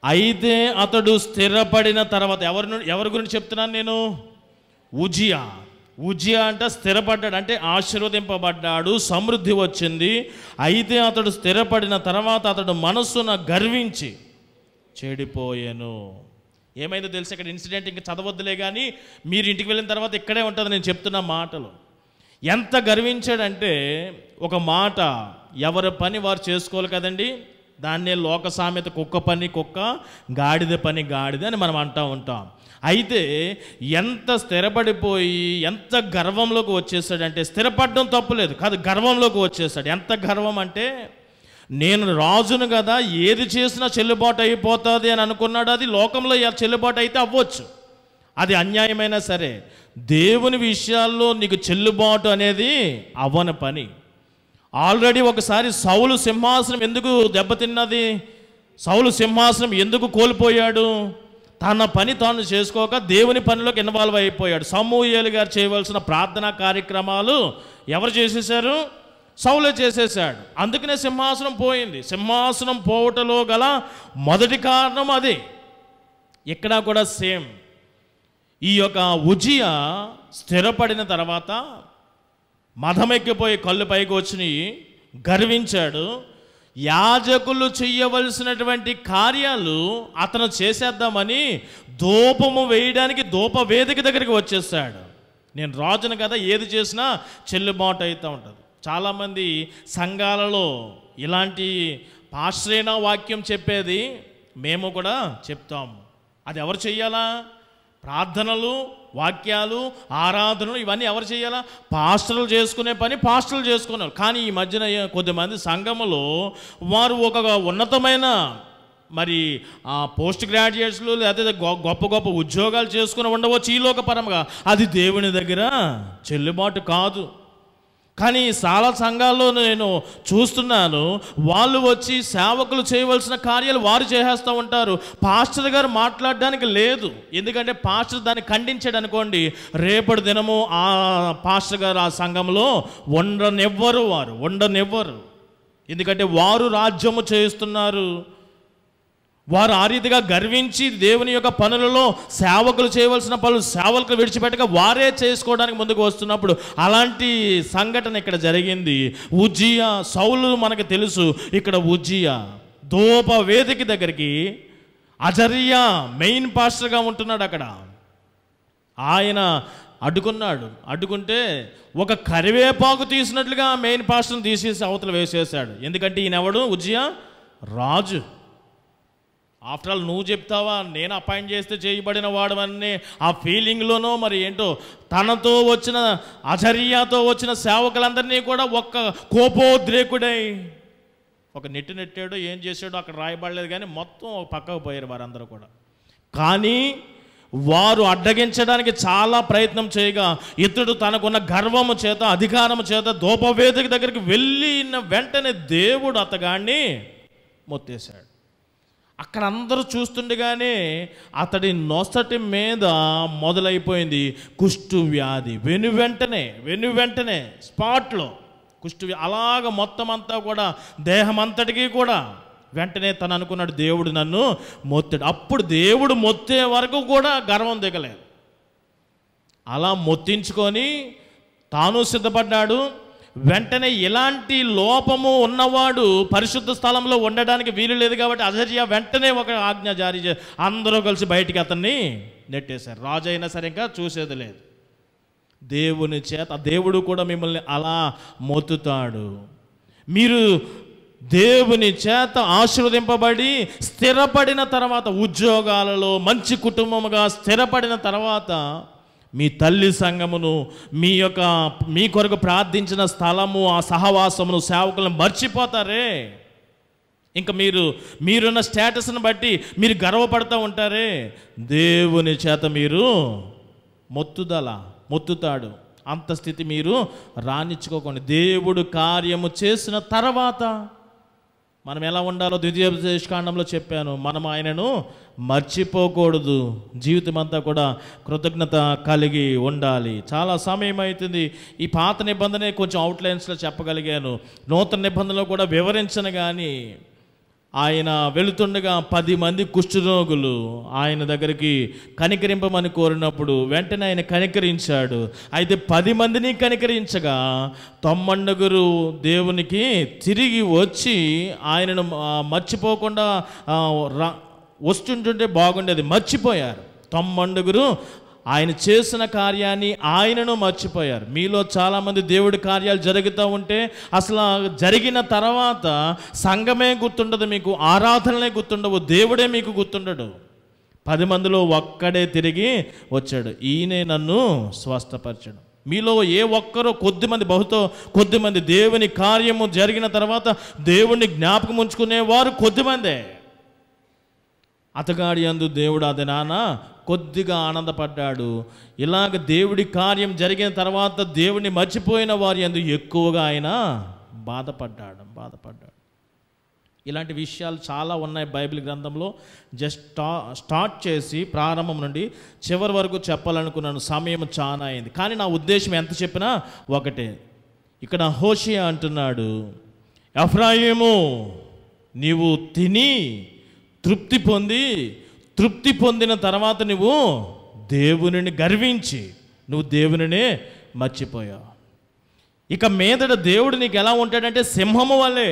అయితే అతడు స్థిరపడిన తర్వాత, ఎవరి గురించి చెప్తున్నాను నేను? ఉజియా. ఉజియా అంటే స్థిరపడ్డాడు, అంటే ఆశీర్వదింపబడ్డాడు, సమృద్ధి వచ్చింది. అయితే అతడు స్థిరపడిన తర్వాత అతడు మనస్సున గర్వించి చెడిపోయాను. ఏమైందో తెలుసు ఇక్కడ ఇన్సిడెంట్, ఇంకా చదవద్దులే కానీ మీరు ఇంటికి వెళ్ళిన తర్వాత ఇక్కడే ఉంటుంది నేను చెప్తున్న మాటలు. ఎంత గర్వించాడంటే, ఒక మాట, ఎవరి పని వారు చేసుకోవాలి కదండి, దాన్నే లోక సామెత, కుక్క పని కుక్క, గాడిద పని గాడిద అని మనం అంటూ ఉంటాం. అయితే ఎంత స్థిరపడిపోయి ఎంత గర్వంలోకి వచ్చేసాడంటే, స్థిరపడడం తప్పులేదు కాదు, గర్వంలోకి వచ్చేసాడు. ఎంత గర్వం అంటే, నేను రాజును కదా, ఏది చేసినా చెల్లుబాటు అయిపోతుంది అని అనుకున్నాడు. అది లోకంలో చెల్లుబాటు అయితే అవ్వచ్చు, అది అన్యాయమైనా సరే. దేవుని విషయాల్లో నీకు చెల్లుబాటు అనేది అవ్వని పని. ఆల్రెడీ ఒకసారి సౌలు సింహాసనం ఎందుకు దెబ్బతిన్నది? సౌలు సింహాసనం ఎందుకు కోల్పోయాడు? తన పని తాను చేసుకోక దేవుని పనిలోకి ఇన్వాల్వ్ అయిపోయాడు. సమూయేలు గారు చేయవలసిన ప్రార్థనా కార్యక్రమాలు ఎవరు చేసేశారు? సౌలే చేసేసాడు. అందుకనే సింహాసనం పోయింది. సింహాసనం పోవటంలో గల మొదటి కారణం అదే. ఇక్కడ కూడా సేమ్. ఈ యొక్క ఉజియా స్థిరపడిన తర్వాత మదమెక్కిపోయి కళ్ళు పైకి వచ్చినాయి, గర్వించాడు. యాజకులు చెయ్యవలసినటువంటి కార్యాలు అతను చేసేద్దామని ధూపము వేయడానికి ధూప వేదిక దగ్గరికి వచ్చేసాడు. నేను రాజును కదా, ఏది చేసినా చెల్లుబాటు అవుతూ ఉంటుంది. చాలామంది సంఘాలలో ఇలాంటి పాశ్రేణ వాక్యం చెప్పేది మేము కూడా చెప్తాము. అది ఎవరు చెయ్యాలా? ప్రార్థనలు, వాక్యాలు, ఆరాధనలు ఇవన్నీ ఎవరు చేయాలా? పాస్టర్లు చేసుకునే పని పాస్టర్లు చేసుకున్నారు. కానీ ఈ మధ్యన కొద్దిమంది సంఘములో వారు ఒక ఉన్నతమైన మరి పోస్ట్ గ్రాడ్యుయేట్స్లు లేదా గొప్ప గొప్ప ఉద్యోగాలు చేసుకుని ఉండవచ్చు ఈ లోకపరంగా, అది దేవుని దగ్గర చెల్లుబాటు కాదు. కానీ చాలా సంఘాల్లో నేను చూస్తున్నాను, వాళ్ళు వచ్చి సేవకులు చేయవలసిన కార్యాలు వారు చేసేస్తూ ఉంటారు. పాస్టర్ గారు మాట్లాడడానికి లేదు, ఎందుకంటే పాస్టర్ దాన్ని ఖండించాడు అనుకోండి, రేపటి దినము ఆ పాస్టర్ గారు ఆ సంఘంలో ఉండనివ్వరు. ఎందుకంటే వారు రాజ్యము చేస్తున్నారు. వారు ఆ రీతిగా గర్వించి దేవుని యొక్క పనులలో సేవకులు చేయవలసిన పనులు సేవకులు విడిచిపెట్టగా వారే చేసుకోవడానికి ముందుకు వస్తున్నప్పుడు అలాంటి సంఘటన ఇక్కడ జరిగింది. ఉజియా, సౌలు మనకు తెలుసు, ఇక్కడ ఉజియా ధూప వేదిక దగ్గరికి అజర్యా మెయిన్ పాస్టర్గా ఉంటున్నాడు అక్కడ. ఆయన అడ్డుకుంటే ఒక కరివేపాకు తీసినట్లుగా మెయిన్ పాస్టర్ని తీసేసి అవతల వేసేసాడు. ఎందుకంటే ఈయనెవడు? ఉజ్జియా రాజు. ఆఫ్టర్ ఆల్ నువ్వు చెప్తావా నేను అపాయింట్ చేస్తే చేయబడిన వాడవన్నీ ఆ ఫీలింగ్లోనో మరి ఏంటో తనతో వచ్చిన అజర్యాతో వచ్చిన సేవకులందరినీ కూడా ఒక్క కోపోద్రేకుడై ఒక నెట్టాడో ఏం చేశాడో అక్కడ రాయబడలేదు, కానీ మొత్తం పక్కకు పోయారు వారందరూ కూడా. కానీ వారు అడ్డగించడానికి చాలా ప్రయత్నం చేయగా ఇతడు తనకున్న గర్వము చేత అధికారము చేత ధూపవేదిక దగ్గరికి వెళ్ళిన వెంటనే దేవుడు అతగాన్ని మొత్తేశాడు. అక్కడ అందరూ చూస్తుండగానే అతడి నొసటి మీద మొదలైపోయింది కుష్టు వ్యాధి. వెను వెంటనే స్పాట్లో కుష్టు అలాగ మొత్తం అంతా కూడా దేహం అంతటికీ కూడా వెంటనే తను అనుకున్నాడు దేవుడు నన్ను మొత్తాడు. అప్పుడు దేవుడు మొత్తే వరకు కూడా గర్వం దిగలేదు. అలా మొత్తించుకొని తాను సిద్ధపడ్డాడు. వెంటనే ఎలాంటి లోపము ఉన్నవాడు పరిశుద్ధ స్థలంలో ఉండడానికి వీలు లేదు కాబట్టి అజర్యా వెంటనే ఒక ఆజ్ఞ జారీ చేసి అందరూ కలిసి బయటికి అతన్ని నెట్టేశారు. రాజు అయినా సరే ఇంకా చూసేది లేదు. దేవుని చేత దేవుడు కూడా మిమ్మల్ని అలా మొత్తుతాడు. మీరు దేవుని చేత ఆశీర్వదింపబడి స్థిరపడిన తర్వాత, ఉద్యోగాలలో మంచి కుటుంబముగా స్థిరపడిన తర్వాత మీ తల్లి సంఘమును మీ కొరకు ప్రార్థించిన స్థలము ఆ సహవాసమును సేవకులను మర్చిపోతారే. ఇంకా మీరున్న స్టేటస్ని బట్టి మీరు గర్వపడుతూ ఉంటారే. దేవుని చేత మీరు మొత్తుతాడు. అంత స్థితి మీరు రానిచ్చుకోకండి. దేవుడు కార్యము చేసిన తర్వాత మనం ఎలా ఉండాలో ద్వితీయోపదేశకాండంలో చెప్పాను. మనం ఆయనను మర్చిపోకూడదు. జీవితం అంతా కూడా కృతజ్ఞత కలిగి ఉండాలి. చాలా సమయం అవుతుంది. ఈ పాత నిబంధనే కొంచెం అవుట్లైన్స్లో చెప్పగలిగాను, నూతన నిబంధనలో కూడా వివరించను. కానీ ఆయన వెళుతుండగా 10 మంది కుష్ఠరోగులు ఆయన దగ్గరికి కనికరింపమని కోరినప్పుడు వెంటనే ఆయన కనికరించాడు. అయితే 10 మందిని కనికరించగా 99 దేవునికి తిరిగి వచ్చి ఆయనను మర్చిపోకుండా వస్తుంటుంటే బాగుండేది, మర్చిపోయారు. 99 ఆయన చేసిన కార్యాన్ని ఆయనను మర్చిపోయారు. మీలో చాలామంది దేవుడి కార్యాలు జరుగుతూ ఉంటే అసలు జరిగిన తర్వాత సంఘమే గుర్తుండదు, మీకు ఆరాధనలే గుర్తుండవు, దేవుడే మీకు గుర్తుండడు. 10 మందిలో ఒక్కడే తిరిగి వచ్చాడు, ఈయనే నన్ను స్వస్థపరచడు. మీలో ఏ ఒక్కరో కొద్దిమంది దేవుని కార్యము జరిగిన తర్వాత దేవుణ్ణి జ్ఞాపకం ఉంచుకునేవారు కొద్దిమందే. అతగాడి యందు దేవుడు అది నాన్న కొద్దిగా ఆనందపడ్డాడు. ఇలాగ దేవుడి కార్యం జరిగిన తర్వాత దేవుడిని మర్చిపోయిన వారి యందు ఎక్కువగా ఆయన బాధపడ్డాడు. ఇలాంటి విషయాలు చాలా ఉన్నాయి బైబిల్ గ్రంథంలో. జస్ట్ స్టార్ట్ చేసి ప్రారంభం నుండి చివరి వరకు చెప్పాలనుకున్నాను, సమయం చాలా అయింది. కానీ నా ఉద్దేశం ఎంత చెప్పినా ఒకటే. ఇక్కడ హోషియా అంటున్నాడు, ఎఫ్రాయిము నీవు తిని తృప్తి పొందిన తర్వాత నువ్వు దేవునిని గర్వించి నువ్వు దేవునినే మర్చిపోయావు. ఇక మీదట దేవుడు నీకు ఎలా ఉంటాడంటే సింహము వలె,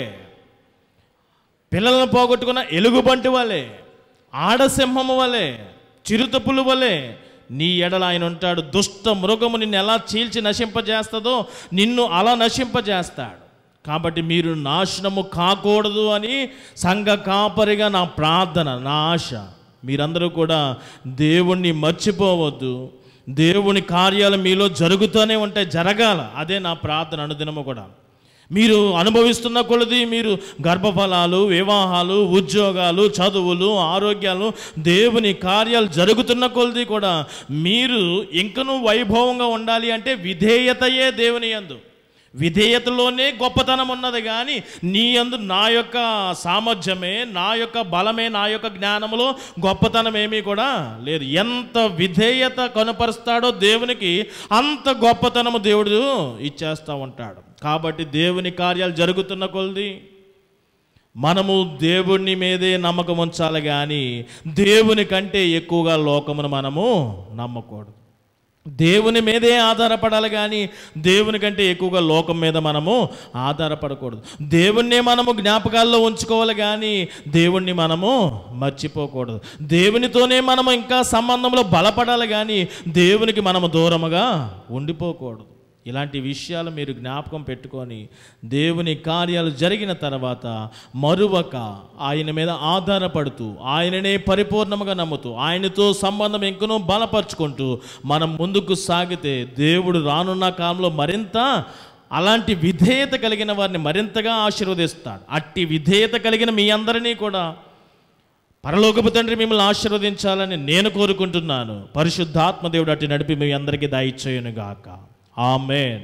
పిల్లలను పోగొట్టుకున్న ఎలుగుబంటి వలె, ఆడసింహము వలె, చిరుతపులు వలె నీ ఎడల ఆయన ఉంటాడు. దుష్ట మృగము నిన్ను ఎలా చీల్చి నశింపజేస్తుందో నిన్ను అలా నశింపజేస్తాడు. కాబట్టి మీరు నాశనము కాకూడదు అని సంఘ కాపరిగా నా ప్రార్థన, నా ఆశ. మీరందరూ కూడా దేవుణ్ణి మర్చిపోవద్దు. దేవుని కార్యాలు మీలో జరుగుతూనే ఉంటాయి, జరగాల. అదే నా ప్రార్థన అనుదినము కూడా. మీరు అనుభవిస్తున్న కొలది మీరు గర్భఫలాలు, వివాహాలు, ఉద్యోగాలు, చదువులు, ఆరోగ్యాలు, దేవుని కార్యాలు జరుగుతున్న కొలది కూడా మీరు ఇంకనూ వైభవంగా ఉండాలి అంటే విధేయతయే దేవుని యందు. విధేయతలోనే గొప్పతనం ఉన్నది. కానీ నీ యందు నా యొక్క సామర్థ్యమే, నా యొక్క బలమే, నా యొక్క జ్ఞానములో గొప్పతనం ఏమీ కూడా లేదు. ఎంత విధేయత కనపరుస్తాడో దేవునికి అంత గొప్పతనము దేవుడు ఇచ్చేస్తూ ఉంటాడు. కాబట్టి దేవుని కార్యాలు జరుగుతున్న కొలది మనము దేవుని మీదే నమ్మకం ఉంచాలి. కానీ దేవుని కంటే ఎక్కువగా లోకమును మనము నమ్మకూడదు. దేవుని మీదే ఆధారపడాలి కానీ దేవుని కంటే ఎక్కువగా లోకం మీద మనము ఆధారపడకూడదు. దేవుణ్ణే మనము జ్ఞాపకాల్లో ఉంచుకోవాలి కానీ దేవుణ్ణి మనము మర్చిపోకూడదు. దేవునితోనే మనము ఇంకా సంబంధంలో బలపడాలి కానీ దేవునికి మనము దూరముగా ఉండిపోకూడదు. ఇలాంటి విషయాలు మీరు జ్ఞాపకం పెట్టుకొని దేవుని కార్యాలు జరిగిన తర్వాత మరువక ఆయన మీద ఆధారపడుతూ ఆయననే పరిపూర్ణంగా నమ్ముతూ ఆయనతో సంబంధం ఇంకనూ బలపరుచుకుంటూ మనం ముందుకు సాగితే దేవుడు రానున్న కాలంలో మరింత అలాంటి విధేయత కలిగిన వారిని మరింతగా ఆశీర్వదిస్తాడు. అట్టి విధేయత కలిగిన మీ అందరినీ కూడా పరలోకపు తండ్రి మిమ్మల్ని ఆశీర్వదించాలని నేను కోరుకుంటున్నాను. పరిశుద్ధాత్మ దేవుడు అట్టి నడిపి మీ అందరికీ దయచేయునుగాక. ఆమేన్.